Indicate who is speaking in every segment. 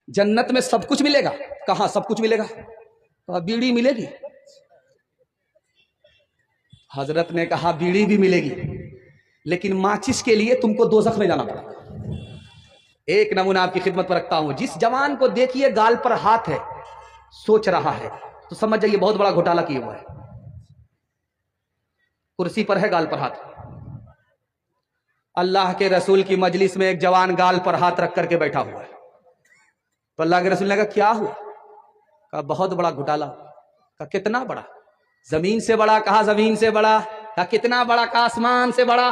Speaker 1: जन्नत में सब कुछ मिलेगा। कहाँ सब कुछ मिलेगा? कहा बीड़ी मिलेगी। हजरत ने कहा बीड़ी भी मिलेगी, लेकिन माचिस के लिए तुमको दोज़ख में जाना पड़ेगा। एक नमूना आपकी खिदमत पर रखता हूं, जिस जवान को देखिए गाल पर हाथ है, सोच रहा है, तो समझ जाइए बहुत बड़ा घोटाला किया हुआ है। कुर्सी पर है, गाल पर हाथ। अल्लाह के रसूल की मजलिस में एक जवान गाल पर हाथ रख करके बैठा हुआ है। तो अल्लाह के रसूल ने कहा क्या हुआ? कहा बहुत बड़ा घोटाला। कहा कितना बड़ा? जमीन से बड़ा। कहा जमीन से बड़ा। कहा कितना बड़ा? कहा आसमान से बड़ा।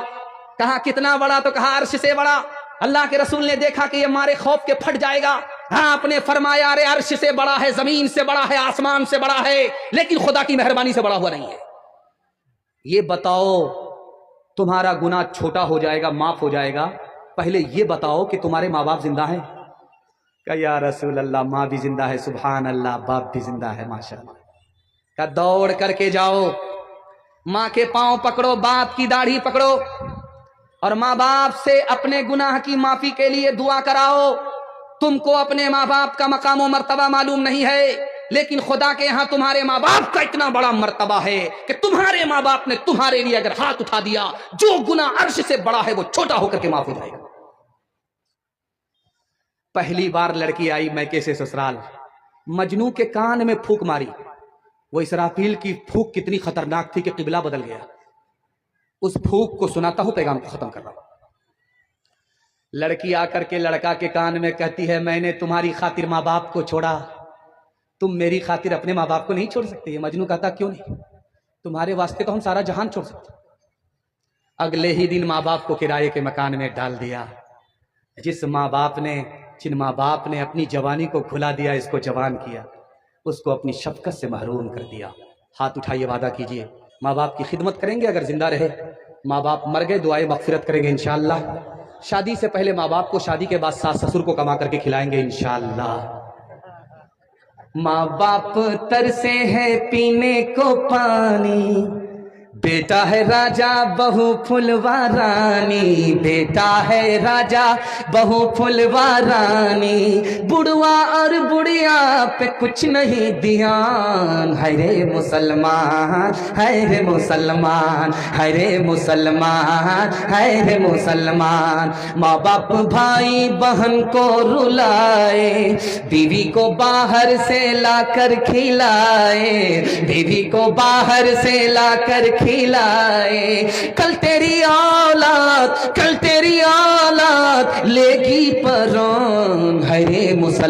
Speaker 1: कहा कितना बड़ा? तो कहा अर्श से बड़ा। अल्लाह के रसूल ने देखा कि ये मारे खौफ के फट जाएगा। हाँ, आपने फरमाया अरे अर्श से बड़ा है, जमीन से बड़ा है, आसमान से बड़ा है, लेकिन खुदा की मेहरबानी से बड़ा हुआ नहीं है। ये बताओ तुम्हारा गुनाह छोटा हो जाएगा, माफ हो जाएगा, पहले ये बताओ कि तुम्हारे माँ बाप जिंदा हैं? कहा या रसूल अल्लाह माँ भी जिंदा है, सुभान अल्लाह, बाप भी जिंदा है, माशाअल्लाह। कहा दौड़ करके जाओ, माँ के पांव पकड़ो, बाप की दाढ़ी पकड़ो और माँ बाप से अपने गुनाह की माफी के लिए दुआ कराओ। तुमको अपने माँ बाप का मकाम व मर्तबा मालूम नहीं है, लेकिन खुदा के यहां तुम्हारे माँ बाप का इतना बड़ा मर्तबा है कि तुम्हारे माँ बाप ने तुम्हारे लिए अगर हाथ उठा दिया, जो गुनाह अर्श से बड़ा है वो छोटा होकर के माफ हो जाएगा। पहली बार लड़की आई मैके से ससुराल, मजनू के कान में फूंक मारी। वो इसराफील की फूंक कितनी खतरनाक थी कि किबला बदल गया। उस फूंक को सुनाता हूं, पैगाम को खत्म कर रहा हूं। लड़की आकर के लड़का के कान में कहती है मैंने तुम्हारी खातिर माँ बाप को छोड़ा, तुम मेरी खातिर अपने माँ बाप को नहीं छोड़ सकते? मजनू कहता क्यों नहीं, तुम्हारे वास्ते तो हम सारा जहान छोड़ सकते। अगले ही दिन माँ बाप को किराए के मकान में डाल दिया। जिन माँ बाप ने अपनी जवानी को खुला दिया, इसको जवान किया, उसको अपनी शफकत से महरूम कर दिया। हाथ उठाइए, वादा कीजिए माँ बाप की खिदमत करेंगे अगर जिंदा रहे। माँ बाप मर गए, दुआए मगफिरत करेंगे इंशाअल्लाह। शादी से पहले माँ बाप को, शादी के बाद सास ससुर को कमा करके खिलाएंगे इंशाअल्लाह। माँ बाप तरसे है पीने को पानी, बेटा है राजा बहू फुलवा रानी, बेटा है राजा बहू फुलवा रानी, बुढ़वा और बुढ़िया पे कुछ नहीं ध्यान। है रे मुसलमान, है रे मुसलमान, है रे मुसलमान, है रे मुसलमान। माँ बाप भाई बहन को रुलाए, बीवी को बाहर से लाकर खिलाए, बीवी को बाहर से लाकर खिलाए। कल तेरी औलाद लेगी परान। है रे मुसलमान।